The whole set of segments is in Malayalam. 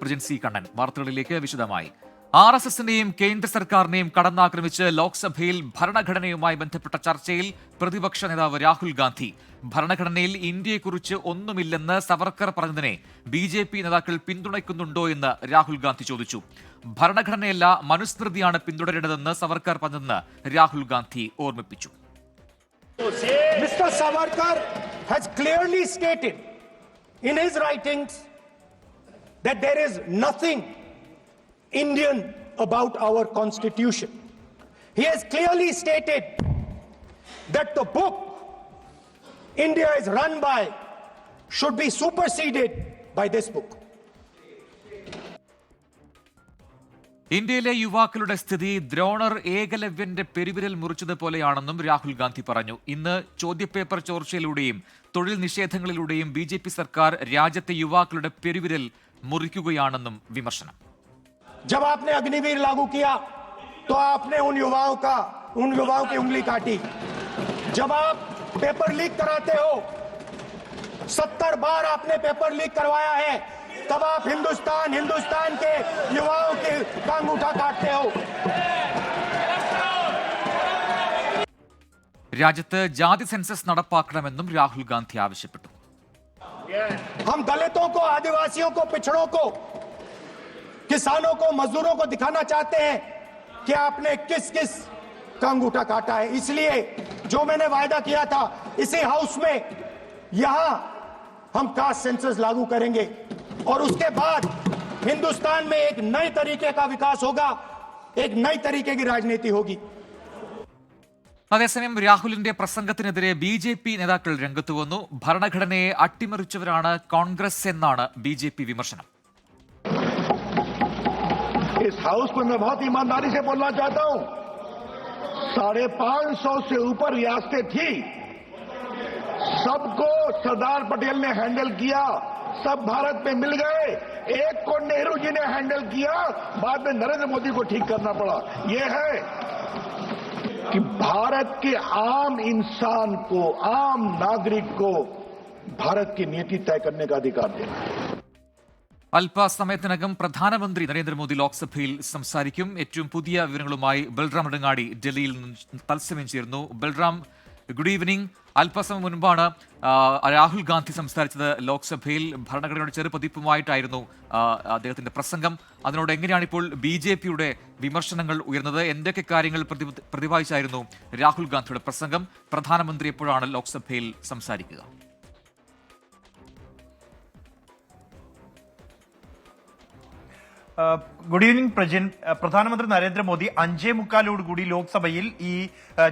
പ്രജൻസി കണ്ണൻ. വാർത്തകളിലേക്ക് വിശദമായി. RSSനെയും കേന്ദ്ര സർക്കാരിനെയും കടന്നാക്രമിച്ച് ലോക്സഭയിൽ ഭരണഘടനയുമായി ബന്ധപ്പെട്ട ചർച്ചയിൽ പ്രതിപക്ഷ നേതാവ് രാഹുൽ ഗാന്ധി. ഭരണഘടനയിൽ ഇന്ത്യയെക്കുറിച്ച് ഒന്നുമില്ലെന്ന് സവർക്കർ പറഞ്ഞതിനെ BJP നേതാക്കൾ പിന്തുണയ്ക്കുന്നുണ്ടോ എന്ന് രാഹുൽ ഗാന്ധി ചോദിച്ചു. ഭരണഘടനയല്ല മനുസ്മൃതിയാണ് പിന്തുടരേണ്ടതെന്ന് സവർക്കർ പറഞ്ഞതെന്ന് രാഹുൽ ഗാന്ധി ഓർമ്മിപ്പിച്ചു. Mr. Savarkar has clearly stated in his writings that there is nothing Indian about our constitution. He has clearly stated that the book India is run by should be superseded by this book. ഇന്ത്യയിലെ യുവാക്കളുടെ സ്ഥിതി ദ്രോണർ ഏകലവ്യന്റെ പെരുവിരൽ മുറിച്ചതുപോലെയാണെന്നും രാഹുൽ ഗാന്ധി പറഞ്ഞു. ഇന്ന് ചോദ്യപേപ്പർ ചോർച്ചയിലൂടെയും തൊഴിൽ നിഷേധങ്ങളിലൂടെയും BJP സർക്കാർ രാജ്യത്തെ യുവാക്കളുടെ പെരുവിരൽ മുറിക്കുകയാണെന്നും വിമർശനം. जब आपने अग्निवीर लागू किया तो आपने उन युवाओं की उंगली काटी. जब आप पेपर लीक कराते हो, 70 बार आपने पेपर लीक करवाया है, तब आप हिंदुस्तान के युवाओं के अंगूठा काटते हो. രാജ്യത്ത് ജാതി സെൻസസ് നടപ്പാക്കണമെന്നും രാഹുൽ ഗാന്ധി ആവശ്യപ്പെട്ടു. हम दलितों को, आदिवासियों को, पिछड़ों को, किसानों को, मजदूरों को दिखाना चाहते हैं कि आपने किस किस का अंगूठा काटा है. इसलिए जो मैंने वायदा किया था इसी हाउस में, यहां हम कास्ट सेंसस लागू करेंगे और उसके बाद हिंदुस्तान में एक नए तरीके का विकास होगा, एक नई तरीके की राजनीति होगी. അതേസമയം രാഹുലിന്റെ പ്രസംഗത്തിനെതിരെ BJP നേതാക്കൾ രംഗത്ത് വന്നു. ഭരണഘടനയെ അട്ടിമറിച്ചവരാണ് കോൺഗ്രസ് എന്നാണ് BJP വിമർശനം. इस हाउस में मैं बहुत ईमानदारी से बोलना चाहता हूं, 550 से ऊपर रियासतें थी, सबको सरदार पटेल ने हैंडल किया, सब भारत में मिल गए. एक को नेहरू जी ने हैंडल किया, बाद में नरेंद्र मोदी को ठीक करना पड़ा. यह है कि भारत के आम इंसान को, आम नागरिक को भारत की नीति तय करने का अधिकार देना. അല്പസമയത്തിനകം പ്രധാനമന്ത്രി നരേന്ദ്രമോദി ലോക്സഭയിൽ സംസാരിക്കും. ഏറ്റവും പുതിയ വിവരങ്ങളുമായി ബൽറാം നെടുങ്ങാടി ഡൽഹിയിൽ നിന്ന് തത്സമയം ചേരുന്നു. Balram, good evening. അല്പസമയം മുൻപാണ് രാഹുൽ ഗാന്ധി സംസാരിച്ചത് ലോക്സഭയിൽ. ഭരണഘടനയുടെ ചെറുപതിപ്പുമായിട്ടായിരുന്നു അദ്ദേഹത്തിന്റെ പ്രസംഗം. അതിനോട് എങ്ങനെയാണ് ഇപ്പോൾ BJPയുടെ വിമർശനങ്ങൾ ഉയർന്നത്? എന്തൊക്കെ കാര്യങ്ങൾ പ്രതിപാദിച്ചായിരുന്നു രാഹുൽ ഗാന്ധിയുടെ പ്രസംഗം? പ്രധാനമന്ത്രി എപ്പോഴാണ് ലോക്സഭയിൽ സംസാരിക്കുക? Good evening Prajin. പ്രധാനമന്ത്രി നരേന്ദ്രമോദി 5:45 ലോക്സഭയിൽ ഈ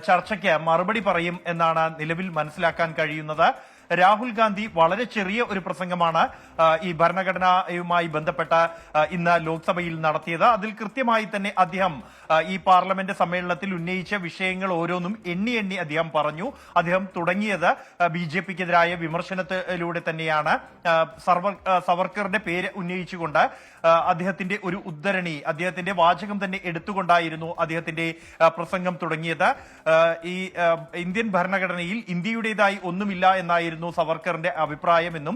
ചർച്ചയ്ക്ക് മറുപടി പറയും എന്നാണ് നിലവിൽ മനസ്സിലാക്കാൻ കഴിയുന്നത്. രാഹുൽ ഗാന്ധി വളരെ ചെറിയ ഒരു പ്രസംഗമാണ് ഈ ഭരണഘടനയുമായി ബന്ധപ്പെട്ട ഇന്ന് ലോക്സഭയിൽ നടത്തിയത്. അതിൽ കൃത്യമായി തന്നെ അദ്ദേഹം ഈ പാർലമെന്റ് സമ്മേളനത്തിൽ ഉന്നയിച്ച വിഷയങ്ങൾ ഓരോന്നും എണ്ണി അദ്ദേഹം പറഞ്ഞു. അദ്ദേഹം തുടങ്ങിയത് BJPക്കെതിരായ വിമർശനത്തിലൂടെ തന്നെയാണ്. സവർക്കറുടെ പേര് ഉന്നയിച്ചുകൊണ്ട് അദ്ദേഹത്തിന്റെ ഒരു ഉദ്ധരണി, അദ്ദേഹത്തിന്റെ വാചകം തന്നെ എടുത്തുകൊണ്ടായിരുന്നു അദ്ദേഹത്തിന്റെ പ്രസംഗം തുടങ്ങിയത്. ഈ ഇന്ത്യൻ ഭരണഘടനയിൽ ഇന്ത്യയുടേതായി ഒന്നുമില്ല എന്നായിരുന്നു സവർക്കറിന്റെ അഭിപ്രായമെന്നും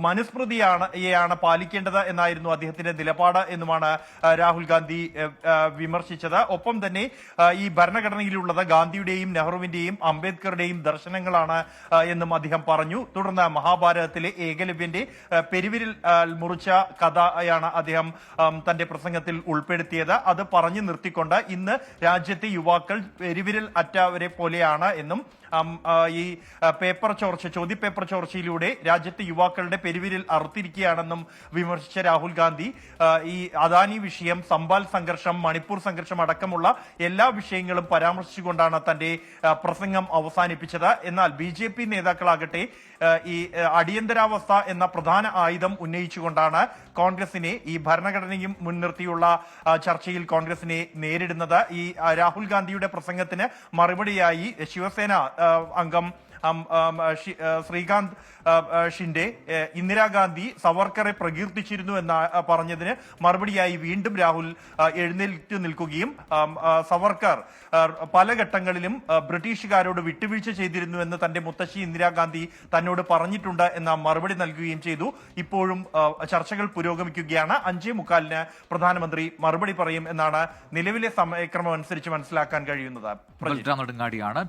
മനുസ്മൃതിയാണ് പാലിക്കേണ്ടത് എന്നായിരുന്നു അദ്ദേഹത്തിന്റെ നിലപാട് എന്നുമാണ് രാഹുൽ ഗാന്ധി വിമർശിച്ചത്. ഒപ്പം തന്നെ ഈ ഭരണഘടനയിലുള്ളത് ഗാന്ധിയുടെയും നെഹ്റുവിന്റെയും അംബേദ്കറുടെയും ദർശനങ്ങളാണ് എന്നും അദ്ദേഹം പറഞ്ഞു. തുടർന്ന് മഹാഭാരതത്തിലെ ഏകലവ്യന്റെ പെരുവിരൽ മുറിച്ച കഥയാണ് അദ്ദേഹം തന്റെ പ്രസംഗത്തിൽ ഉൾപ്പെടുത്തിയത്. അത് പറഞ്ഞു നിർത്തിക്കൊണ്ട് ഇന്ന് രാജ്യത്തെ യുവാക്കൾ പെരുവിരൽ അറ്റവരെ പോലെയാണ് എന്നും ഈ ചോദ്യപേപ്പർ ചോർച്ചയിലൂടെ രാജ്യത്തെ യുവാക്കളുടെ പെരുവിരൽ അറുത്തിരിക്കുകയാണെന്നും വിമർശിച്ച രാഹുൽ ഗാന്ധി ഈ അദാനി വിഷയം, സംബാൽ സംഘർഷം, മണിപ്പൂർ സംഘർഷം അടക്കമുള്ള എല്ലാ വിഷയങ്ങളും പരാമർശിച്ചുകൊണ്ടാണ് തന്റെ പ്രസംഗം അവസാനിപ്പിച്ചത്. എന്നാൽ BJP നേതാക്കളാകട്ടെ ഈ അടിയന്തരാവസ്ഥ എന്ന പ്രധാന ആയുധം ഉന്നയിച്ചുകൊണ്ടാണ് കോൺഗ്രസിനെ, ഈ ഭരണഘടനയും മുൻനിർത്തിയുള്ള ചർച്ചയിൽ കോൺഗ്രസിനെ നേരിടുന്നത്. ഈ രാഹുൽ ഗാന്ധിയുടെ പ്രസംഗത്തിന് മറുപടിയായി ശിവസേന അംഗം ശ്രീകാന്ത് ഷിൻഡെ ഇന്ദിരാഗാന്ധി സവർക്കറെ പ്രകീർത്തിച്ചിരുന്നു എന്ന് പറഞ്ഞതിന് മറുപടിയായി വീണ്ടും രാഹുൽ എഴുന്നേറ്റ് നിൽക്കുകയും സവർക്കർ പല ഘട്ടങ്ങളിലും ബ്രിട്ടീഷുകാരോട് വിട്ടുവീഴ്ച ചെയ്തിരുന്നു എന്ന് തന്റെ മുത്തശ്ശി ഇന്ദിരാഗാന്ധി തന്നോട് പറഞ്ഞിട്ടുണ്ട് എന്ന മറുപടി നൽകുകയും ചെയ്തു. ഇപ്പോഴും ചർച്ചകൾ പുരോഗമിക്കുകയാണ്. 5:45 പ്രധാനമന്ത്രി മറുപടി പറയും എന്നാണ് നിലവിലെ സമയക്രമം അനുസരിച്ച് മനസ്സിലാക്കാൻ കഴിയുന്നത്. ബൽറാം നെടുങ്ങാടിയാണ്